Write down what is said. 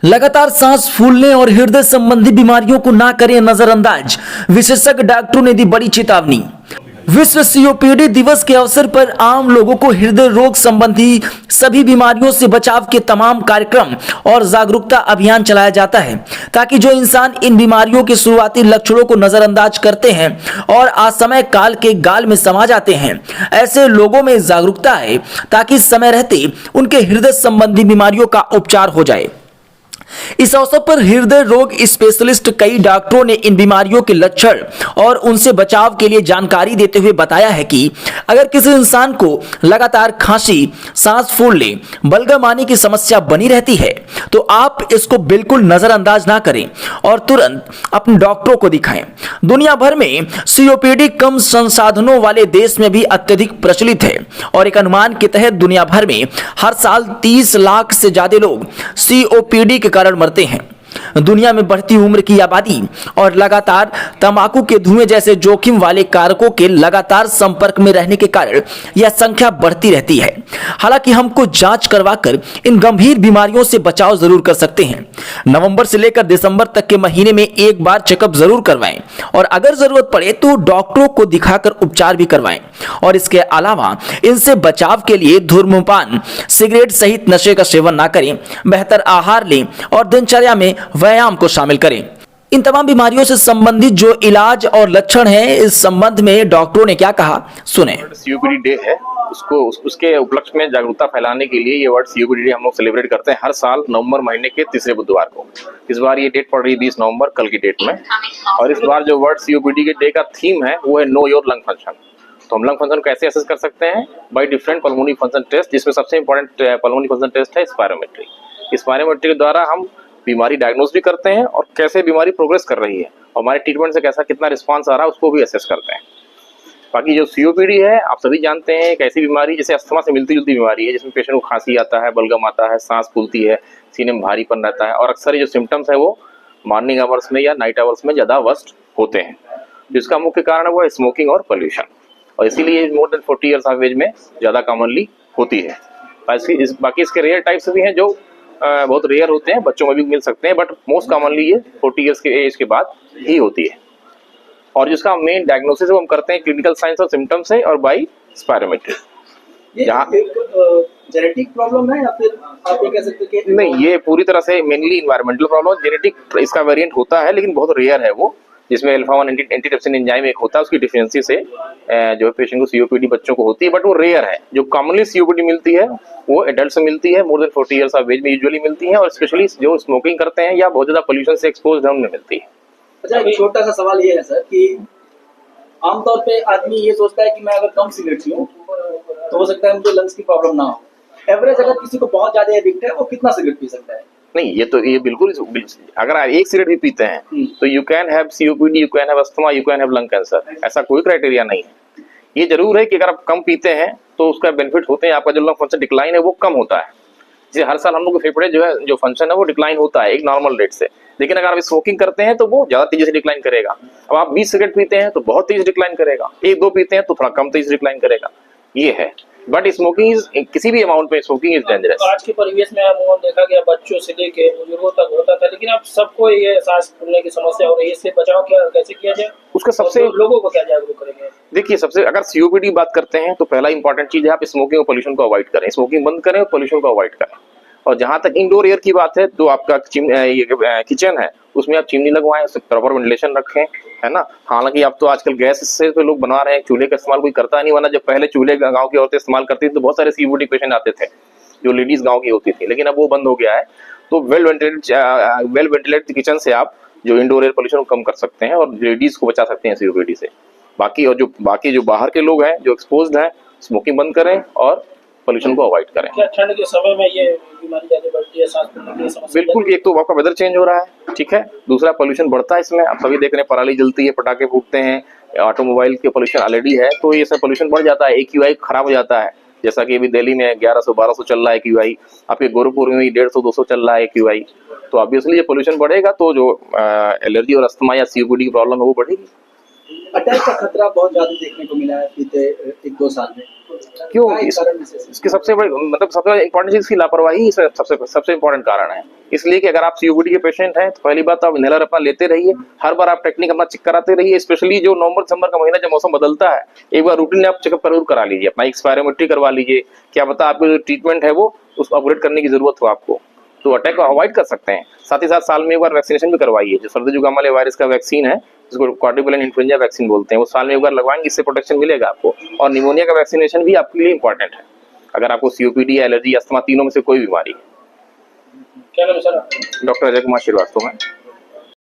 लगातार सांस फूलने और हृदय संबंधी बीमारियों को ना करें नजरअंदाज, विशेषज्ञ डॉक्टरों ने दी बड़ी चेतावनी। विश्व सीओपीडी दिवस के अवसर पर आम लोगों को हृदय रोग संबंधी सभी बीमारियों से बचाव के तमाम कार्यक्रम और जागरूकता अभियान चलाया जाता है, ताकि जो इंसान इन बीमारियों के शुरुआती लक्षणों को नजरअंदाज करते हैं और असमय काल के गाल में समा जाते हैं, ऐसे लोगों में जागरूकता है ताकि समय रहते उनके हृदय संबंधी बीमारियों का उपचार हो जाए। इस अवसर पर हृदय रोग स्पेशलिस्ट कई डॉक्टरों ने इन बीमारियों के लक्षण और उनसे बचाव के लिए जानकारी देते हुए बताया है कि अगर किसी इंसान को लगातार खांसी, सांस फूलने, बलगम आने की समस्या बनी रहती है तो आप इसको बिल्कुल नजरअंदाज ना करें और तुरंत अपने डॉक्टरों को दिखाएं। दुनिया भर में सीओपीडी कम संसाधनों वाले देश में भी अत्यधिक प्रचलित है और एक अनुमान के तहत दुनिया भर में हर साल 30 लाख से ज्यादा लोग सीओपीडी के कारण मरते हैं। दुनिया में बढ़ती उम्र की आबादी और लगातार तंबाकू के धुएं जैसे जोखिम वाले कारकों के लगातार संपर्क में रहने के कारण यह संख्या बढ़ती रहती है। हालांकि हमको जांच करवाकर इन गंभीर बीमारियों से बचाव जरूर कर सकते हैं। नवंबर से लेकर दिसंबर तक के महीने में एक बार चेकअप जरूर करवाएं और अगर जरूरत पड़े तो डॉक्टरों को दिखाकर उपचार भी करवाएं। और इसके अलावा इनसे बचाव के लिए धूम्रपान, सिगरेट सहित नशे का सेवन ना करें, बेहतर आहार लें और दिनचर्या में व्यायाम को शामिल करें। इन तमाम बीमारियों से संबंधित जो इलाज और लक्षण हैं, इस संबंध में डॉक्टरों ने क्या कहा, सुने। सीओपीडी डे है, उसके उपलक्ष्य में जागरूकता फैलाने के लिए ये वर्ल्ड सीओपीडी डे हम लोग सेलिब्रेट करते हैं हर साल नवंबर महीने के तीसरे बुधवार को। इस बार ये डेट पड़ रही है 20 नवंबर, कल की डेट में। और इस बार जो वर्ल्ड सीओपीडी के डे का थीम है वो है नो योर लंग फंक्शन। तो हम लंग फंक्शन कैसे असेस कर सकते हैं? By different pulmonary function test, जिसमें सबसे इंपॉर्टेंट पल्मोनरी फंक्शन टेस्ट है स्पायरोमेट्री। स्पायरोमेट्री के द्वारा हम बीमारी डायग्नोस भी करते हैं और कैसे बीमारी प्रोग्रेस कर रही है, हमारे ट्रीटमेंट से कैसा कितना रिस्पांस आ रहा है उसको भी असेस करते हैं। बाकी जो सीओपीडी है आप सभी जानते हैं, एक ऐसी बीमारी जैसे अस्थमा से मिलती जुलती बीमारी है, जिसमें पेशेंट को खांसी आता है, बलगम आता है, सांस फूलती है, सीने में भारीपन रहता है और अक्सर ये जो सिम्टम्स है वो मॉर्निंग आवर्स में या नाइट आवर्स में ज़्यादा वर्स्ट होते हैं। जिसका मुख्य कारण है वो स्मोकिंग और पोल्यूशन, और इसीलिए more than 40 years of age में ज़्यादा कॉमनली होती है। बाकी इसके रेयर टाइप्स भी हैं जो बहुत रेयर होते हैं, बच्चों में भी मिल सकते हैं, बट मोस्ट कॉमनली ये 40 ईयर्स के एज के बाद ही होती है। और जिसका मेन डायग्नोसिस हम करते हैं क्लिनिकल साइंस और सिम्टम्स है और बाई स्पायरोमेट्री। जहाँ जेनेटिक प्रॉब्लम है या फिर आप ये कह सकते हैं कि नहीं, ये पूरी तरह से मेनली इन्वायरमेंटल प्रॉब्लम, जेनेटिक इसका वेरिएंट होता है लेकिन बहुत रेयर है वो, जिसमें अल्फा 1 एंटीट्रिप्सिन एंजाइम एक होता है, उसकी डिफिशियंसी से जो पेशेंट को सीओपीडी बच्चों को होती है, बट वो रेयर है। जो कॉमनली सीओपीडी मिलती है वो एडल्ट से मिलती है, more than 40 years of age में यूजुअली मिलती है, और स्पेशली जो स्मोकिंग करते हैं या बहुत ज्यादा पोल्यूशन से एक्सपोज है उनमें मिलती है। अच्छा, एक छोटा सा सवाल ये है सर कि आमतौर पे आदमी ये सोचता है कि मैं अगर कम सिगरेट पीऊं तो हो सकता है मुझे लंग्स की प्रॉब्लम ना हो। एवरेज अगर किसी को बहुत ज्यादा एडिक्ट है वो कितना सिगरेट पी सकता है? नहीं, ये बिल्कुल, अगर आप एक सिगरेट भी पीते हैं तो you can have COPD, you can have asthma, you can have lung cancer, ऐसा कोई क्राइटेरिया नहीं है। ये जरूर है कि अगर आप कम पीते हैं तो उसका बेनिफिट होते हैं, आपका जो लंग फंक्शन डिक्लाइन है वो कम होता है। जैसे हर साल हम लोग के फेफड़े जो फंक्शन है वो डिक्लाइन होता है एक नॉर्मल रेट से, लेकिन अगर आप स्मोकिंग करते हैं तो वो ज्यादा तेजी से डिक्लाइन करेगा। अब आप 20 सिगरेट पीते हैं तो बहुत तेजी डिक्लाइन करेगा, 1-2 पीते हैं तो थोड़ा कम तेजी डिक्लाइन करेगा, ये है। बट स्मोकिंग इज किसी भी अमाउंट पे स्मोकिंग इज डेंजरस। आज के परिवेश में मोहन देखा गया बच्चों से लेके बुजुर्गों तक होता था, लेकिन अब सबको ये सांस फूलने की समस्या हो रही है। इससे बचाव कैसे किया जाए? उसका सबसे लोगों को क्या जागरूक करेंगे? देखिए, सबसे अगर सीओपीडी बात करते हैं तो पहला इंपॉर्टेंट चीज है आप स्मोकिंग और पोल्यूशन को अवॉइड करें, स्मोकिंग बंद करें और पोल्यूशन को अवॉइड करें। और जहां तक इंडोर एयर की बात है तो आपका किचन है उसमें आप चिमनी लगवाएं, उससे प्रॉपर वेंटिलेशन रखें, है ना। हालांकि अब तो आजकल गैस से तो लोग बना रहे हैं, चूल्हे का इस्तेमाल कोई करता नहीं, वरना जब पहले चूल्हे गांव की औरतें इस्तेमाल करती थी तो बहुत सारे सीओपीडी पेशेंट आते थे जो लेडीज गांव की होती थी, लेकिन अब वो बंद हो गया है। तो वेल वेंटिलेटेड किचन से आप जो इंडोर एयर पोल्यूशन को कम कर सकते हैं और लेडीज को बचा सकते हैं सीओपीडी से। बाकी जो बाहर के लोग हैं जो एक्सपोज्ड हैं, स्मोकिंग बंद करें और पोल्यूशन को अवॉइड करें। क्या ठंड के समय में ये बीमारी ज्यादा बढ़ती है, सांस फूलने की समस्या? बिल्कुल, एक तो आपका वेदर चेंज हो रहा है, ठीक है, दूसरा पोल्यूशन बढ़ता है इसमें। आप सभी देख रहे हैं पराली जलती है, पटाखे फूटते हैं, ऑटोमोबाइल के पोल्यूशन ऑलरेडी है, तो ये सब पोल्यूशन बढ़ जाता है, AQI खराब हो जाता है। जैसा कि अभी दिल्ली में 1100-1200 चल रहा है AQI, आपके गोरखपुर में 150-200 चल रहा है AQI। तो ऑब्वियसली ये पोल्यूशन बढ़ेगा तो जो एलर्जी और अस्थमा या सीओपीडी की प्रॉब्लम है वो बढ़ेगी। अटैक का खतरा बहुत ज्यादा देखने को मिला है बीते 1-2 साल में। क्यों? क्या एक कारण विशेष है? इसकी सबसे बड़ी मतलब सबसे इम्पोर्टेंट चीज की लापरवाही ही सबसे इम्पोर्टेंट कारण है। इसलिए कि अगर आप सीओपीडी के पेशेंट हैं तो पहली बात तो आप इनहेलर अपना लेते रहिए, हर बार आप टेक्निक अपना चेक कराते रहिए, स्पेशली जो नवंबर दिसंबर का महीना जब मौसम बदलता है एक बार रूटीन आप चेकअप जरूर करा लीजिए, अपना एक्सपायरोमेट्री करवा लीजिए, क्या पता आपको जो ट्रीटमेंट है वो उसको अपग्रेड करने की जरूरत हो आपको, तो अटैक को अवॉइड कर सकते हैं। साथ ही साथ साल में एक बार वैक्सीनेशन भी करवाइए, जो सर्दी जुकाम वाले वायरस का वैक्सीन है जिसको क्वाड्रिवलेंट इन्फ्लुएंजा वैक्सीन बोलते हैं, वो साल में एक बार लगवाएंगे, इससे प्रोटेक्शन मिलेगा आपको। और निमोनिया का वैक्सीनेशन भी आपके लिए इंपॉर्टेंट है अगर आपको सीओपीडी, एलर्जी, अस्थमा तीनों में से कोई बीमारी है। क्या नाम है सर आपका? डॉक्टर अजय कुमार श्रीवास्तव है।